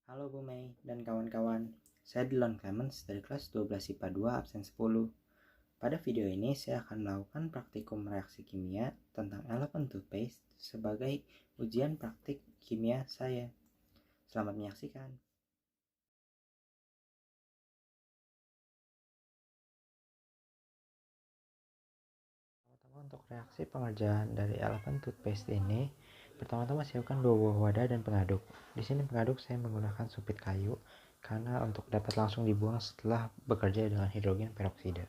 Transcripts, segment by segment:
Halo Bu Mei dan kawan-kawan, saya Dylan Clemens dari kelas 12 IPA 2 absen 10. Pada video ini saya akan melakukan praktikum reaksi kimia tentang elephant toothpaste sebagai ujian praktik kimia saya. Selamat menyaksikan. Pertama, untuk reaksi pengerjaan dari elephant toothpaste ini, pertama-tama siapkan 2 buah wadah dan pengaduk. Di sini pengaduk saya menggunakan supit kayu karena untuk dapat langsung dibuang setelah bekerja dengan hidrogen peroksida.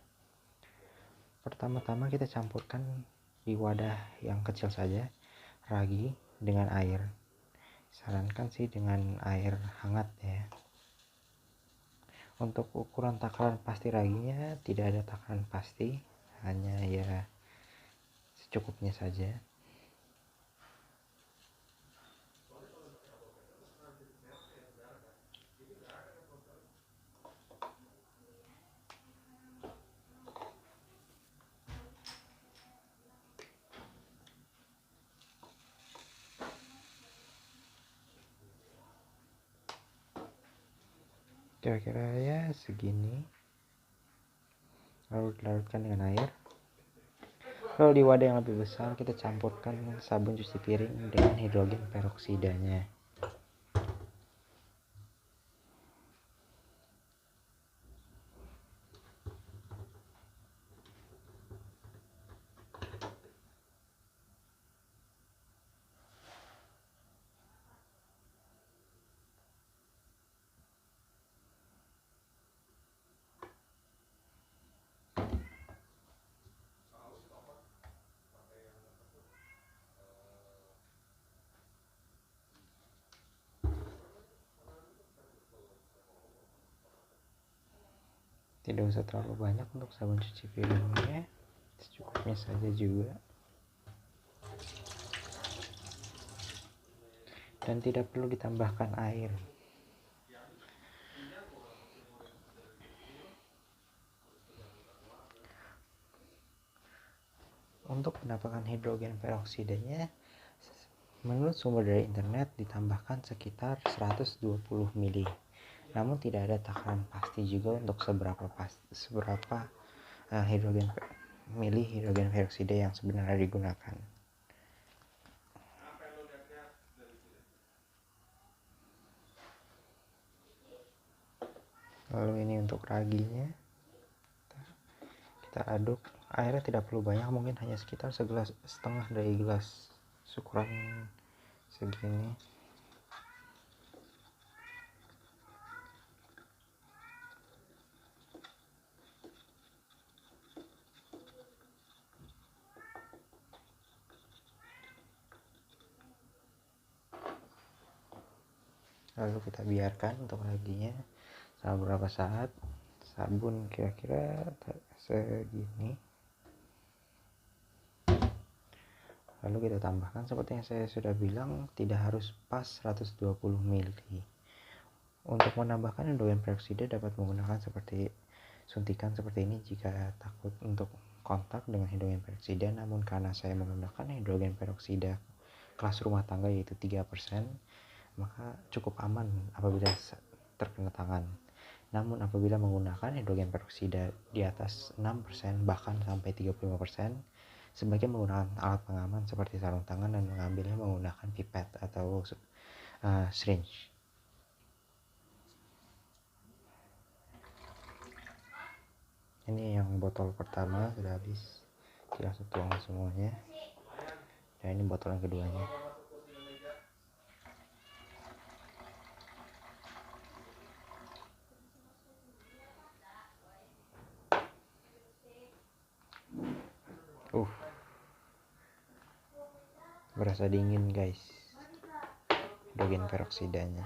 Pertama-tama kita campurkan di wadah yang kecil saja ragi dengan air. Sarankan sih dengan air hangat ya. Untuk ukuran takaran pasti raginya tidak ada takaran pasti, hanya ya secukupnya saja. Kira-kira ya segini, lalu dilarutkan dengan air. Lalu di wadah yang lebih besar kita campurkan sabun cuci piring dengan hidrogen peroksidanya. Tidak usah terlalu banyak untuk sabun cuci piringnya, secukupnya saja juga. Dan tidak perlu ditambahkan air. Untuk mendapatkan hidrogen peroksidanya, menurut sumber dari internet ditambahkan sekitar 120 mili. Namun tidak ada takaran pasti juga untuk seberapa hidrogen peroksida yang sebenarnya digunakan. Lalu ini untuk raginya, kita aduk. Airnya tidak perlu banyak, mungkin hanya sekitar segelas setengah dari gelas, ukuran segini. Lalu kita biarkan untuk raginya selama beberapa saat. Sabun kira-kira segini. Lalu kita tambahkan seperti yang saya sudah bilang, tidak harus pas 120 ml. Untuk menambahkan hidrogen peroksida dapat menggunakan seperti suntikan seperti ini jika takut untuk kontak dengan hidrogen peroksida. Namun karena saya menggunakan hidrogen peroksida kelas rumah tangga yaitu 3%, maka cukup aman apabila terkena tangan. Namun apabila menggunakan hidrogen peroksida di atas 6% bahkan sampai 35%, sebaiknya menggunakan alat pengaman seperti sarung tangan dan mengambilnya menggunakan pipet atau syringe. Ini yang botol pertama sudah habis, kita langsung tuang semuanya. Dan ini botol yang keduanya. Berasa dingin guys hidrogen peroksidanya.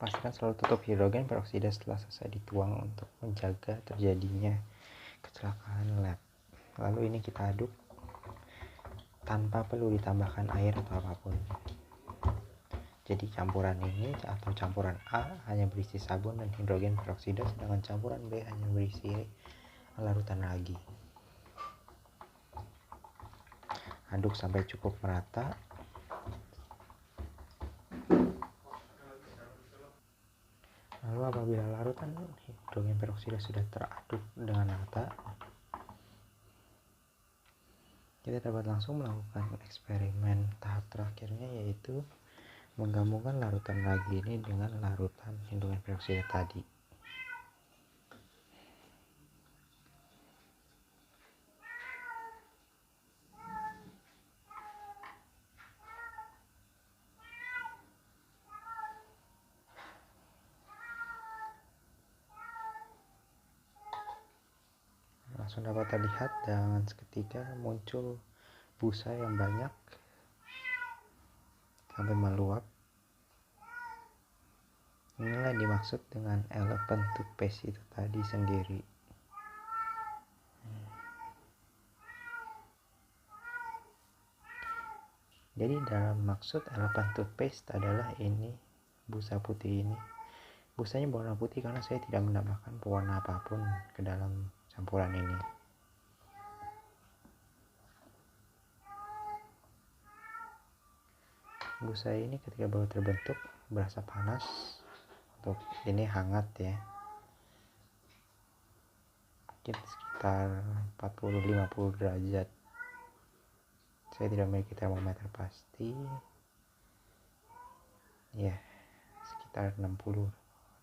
Pastikan selalu tutup hidrogen peroksida setelah selesai dituang untuk menjaga terjadinya kecelakaan lab. Lalu ini kita aduk tanpa perlu ditambahkan air atau apapun. Jadi campuran ini atau campuran A hanya berisi sabun dan hidrogen peroksida, sedangkan campuran B hanya berisi larutan ragi. aduk sampai cukup merata. Lalu apabila larutan hidrogen peroksida sudah teraduk dengan rata, kita dapat langsung melakukan eksperimen tahap terakhirnya, yaitu menggabungkan larutan ragi ini dengan larutan hidrogen peroksida tadi. Langsung dapat terlihat dengan seketika muncul busa yang banyak sampai meluap. Inilah yang dimaksud dengan elephant toothpaste itu tadi sendiri. Jadi dalam maksud elephant toothpaste adalah ini busa putih ini. Busanya berwarna putih karena saya tidak menambahkan pewarna apapun ke dalam campuran ini. Busa ini ketika baru terbentuk berasa panas, untuk ini hangat ya, mungkin sekitar 40-50 derajat. Saya tidak memiliki termometer pasti, ya sekitar 60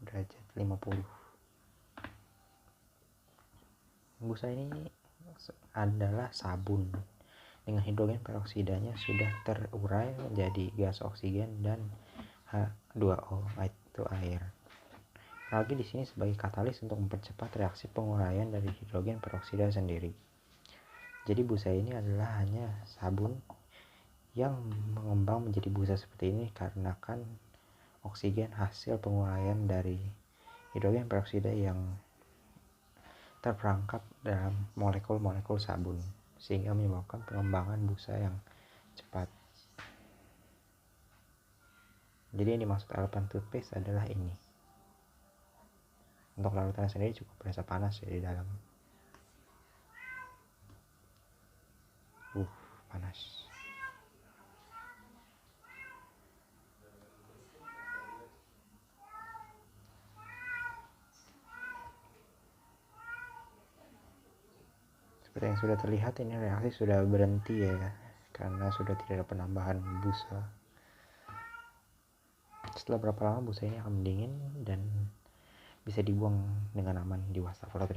derajat 50. Busa ini adalah sabun dengan hidrogen peroksidanya sudah terurai menjadi gas oksigen dan H2O, itu air. Ragi di sini sebagai katalis untuk mempercepat reaksi penguraian dari hidrogen peroksida sendiri. Jadi busa ini adalah hanya sabun yang mengembang menjadi busa seperti ini karena kan oksigen hasil penguraian dari hidrogen peroksida yang terperangkap dalam molekul-molekul sabun, sehingga menyebabkan pengembangan busa yang cepat. Jadi yang dimaksud elephant toothpaste adalah ini. Untuk larutannya sendiri cukup berasa panas ya di dalam. Panas. Seperti yang sudah terlihat, ini reaksi sudah berhenti ya, karena sudah tidak ada penambahan busa. Setelah berapa lama busa ini akan mendingin dan bisa dibuang dengan aman di wastafel 50.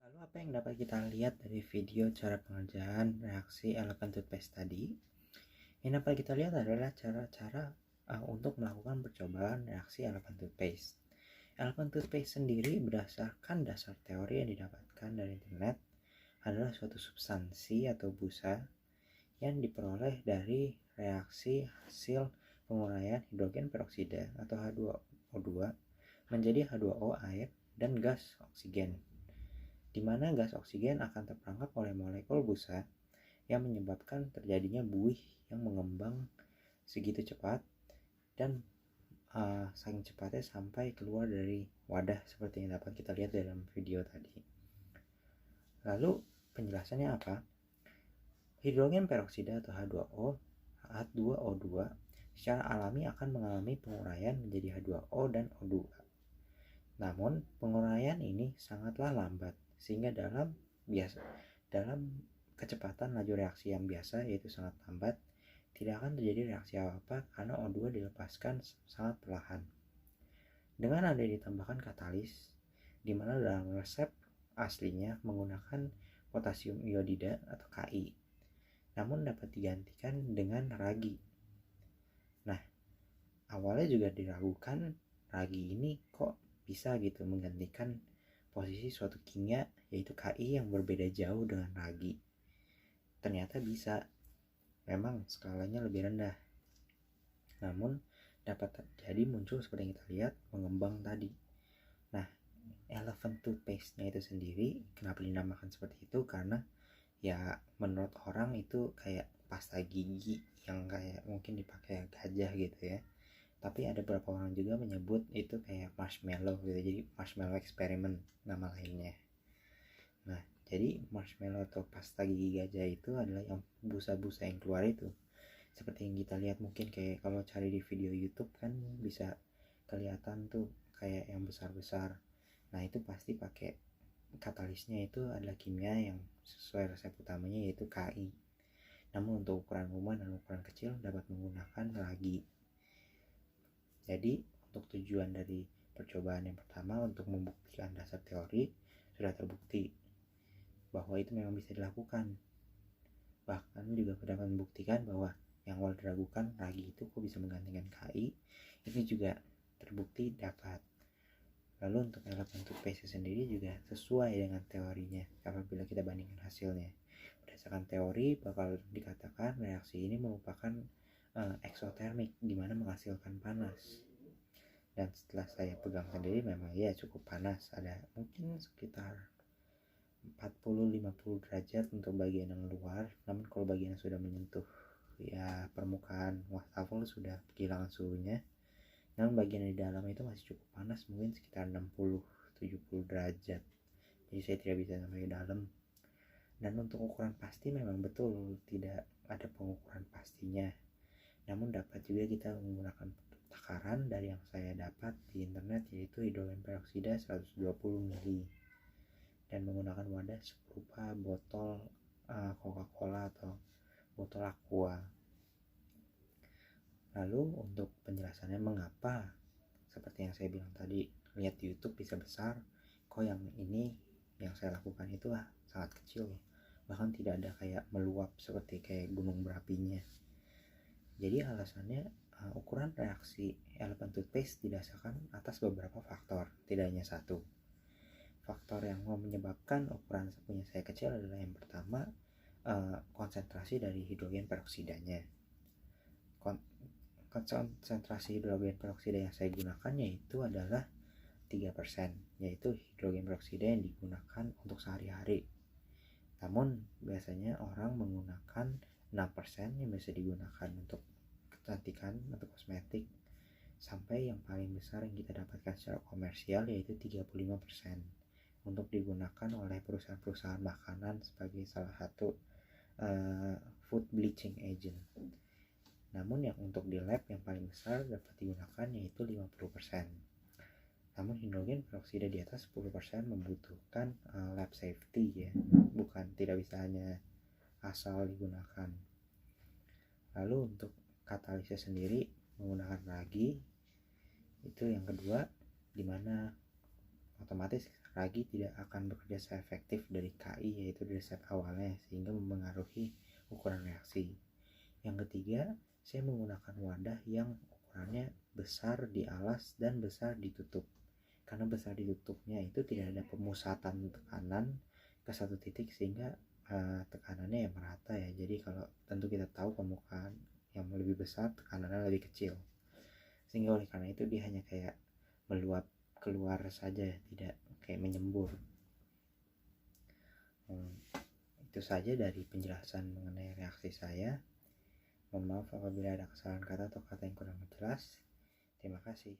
Lalu apa yang dapat kita lihat dari video cara pengerjaan reaksi elephant toothpaste tadi? Yang dapat kita lihat adalah cara-cara untuk melakukan percobaan reaksi elephant toothpaste. Elephant toothpaste sendiri berdasarkan dasar teori yang didapatkan dari internet adalah suatu substansi atau busa yang diperoleh dari reaksi hasil penguraian hidrogen peroksida atau H2O2 menjadi H2O air dan gas oksigen, di mana gas oksigen akan terperangkap oleh molekul busa yang menyebabkan terjadinya buih yang mengembang segitu cepat dan saking cepatnya sampai keluar dari wadah seperti yang dapat kita lihat dalam video tadi. Lalu penjelasannya apa? Hidrogen peroksida atau H2O2 secara alami akan mengalami penguraian menjadi H2O dan O2. Namun penguraian ini sangatlah lambat, sehingga dalam kecepatan laju reaksi yang biasa, yaitu sangat lambat, tidak akan terjadi reaksi apa-apa karena O2 dilepaskan sangat perlahan. Dengan ada ditambahkan katalis, di mana dalam resep aslinya menggunakan potasium iodida atau Ki, namun dapat digantikan dengan ragi. Nah, awalnya juga diragukan ragi ini kok bisa gitu menggantikan posisi suatu kimia, yaitu Ki yang berbeda jauh dengan ragi. Ternyata bisa, memang skalanya lebih rendah, namun dapat terjadi muncul seperti yang kita lihat mengembang tadi. Nah, elephant toothpaste-nya itu sendiri kenapa dinamakan seperti itu? Karena ya menurut orang itu kayak pasta gigi yang kayak mungkin dipakai gajah gitu ya, Tapi ada beberapa orang juga menyebut itu kayak marshmallow gitu, jadi marshmallow eksperimen nama lainnya. Nah, jadi marshmallow atau pasta gigi gajah itu adalah yang busa-busa yang keluar itu. Seperti yang kita lihat mungkin kayak kalau cari di video YouTube kan bisa kelihatan tuh kayak yang besar-besar. Nah, itu pasti pakai katalisnya itu adalah kimia yang sesuai resep utamanya yaitu Ki. Namun untuk ukuran rumah dan ukuran kecil dapat menggunakan ragi. Jadi untuk tujuan dari percobaan yang pertama untuk membuktikan dasar teori sudah terbukti bahwa itu memang bisa dilakukan. Bahkan juga dapat membuktikan bahwa yang awal diragukan ragi itu kok bisa menggantikan Ki, ini juga terbukti dapat. Lalu untuk elemen toothpaste sendiri juga sesuai dengan teorinya apabila kita bandingkan hasilnya. Berdasarkan teori bakal dikatakan reaksi ini merupakan eksotermik, dimana menghasilkan panas. Dan setelah saya pegang sendiri memang ya cukup panas, ada mungkin sekitar 40-50 derajat untuk bagian yang luar, namun kalau bagian yang sudah menyentuh ya permukaan wastafel sudah kehilangan suhunya. Namun bagian di dalam itu masih cukup panas, mungkin sekitar 60-70 derajat. Jadi saya tidak bisa sampai ke dalam. Dan untuk ukuran pasti memang betul tidak ada pengukuran pastinya. Namun dapat juga kita menggunakan takaran dari yang saya dapat di internet yaitu hidrogen peroksida 120 ml dan menggunakan wadah serupa botol Coca-Cola atau botol Aqua. Lalu untuk penjelasannya mengapa seperti yang saya bilang tadi, lihat di YouTube bisa besar, kok yang ini yang saya lakukan itu sangat kecil, bahkan tidak ada kayak meluap seperti kayak gunung berapinya. Jadi alasannya ukuran reaksi elemen toothpaste didasarkan atas beberapa faktor, tidak hanya satu. Faktor yang menyebabkan ukuran punya saya kecil adalah yang pertama konsentrasi dari hidrogen peroksidanya. Konsentrasi hidrogen peroksida yang saya gunakan yaitu adalah 3%, yaitu hidrogen peroksida yang digunakan untuk sehari-hari. Namun biasanya orang menggunakan 6% yang bisa digunakan untuk kecantikan atau kosmetik, sampai yang paling besar yang kita dapatkan secara komersial yaitu 35% untuk digunakan oleh perusahaan-perusahaan makanan sebagai salah satu food bleaching agent. Namun yang untuk di lab yang paling besar dapat digunakan yaitu 50%. Namun hidrogen peroksida di atas 10% membutuhkan lab safety ya, bukan tidak bisa hanya asal digunakan. Lalu untuk katalisnya sendiri menggunakan ragi, itu yang kedua, dimana otomatis ragi tidak akan bekerja seefektif dari Ki yaitu dari step awalnya sehingga mempengaruhi ukuran reaksi. Yang ketiga, saya menggunakan wadah yang ukurannya besar di alas dan besar ditutup. Karena besar ditutupnya itu tidak ada pemusatan tekanan ke satu titik sehingga tekanannya ya merata ya. Jadi kalau tentu kita tahu permukaan yang lebih besar tekanannya lebih kecil. Sehingga oleh karena itu dia hanya kayak meluap keluar saja, tidak kayak menyembur. Itu saja dari penjelasan mengenai reaksi saya. Mohon maaf apabila ada kesalahan kata atau kata yang kurang jelas. Terima kasih.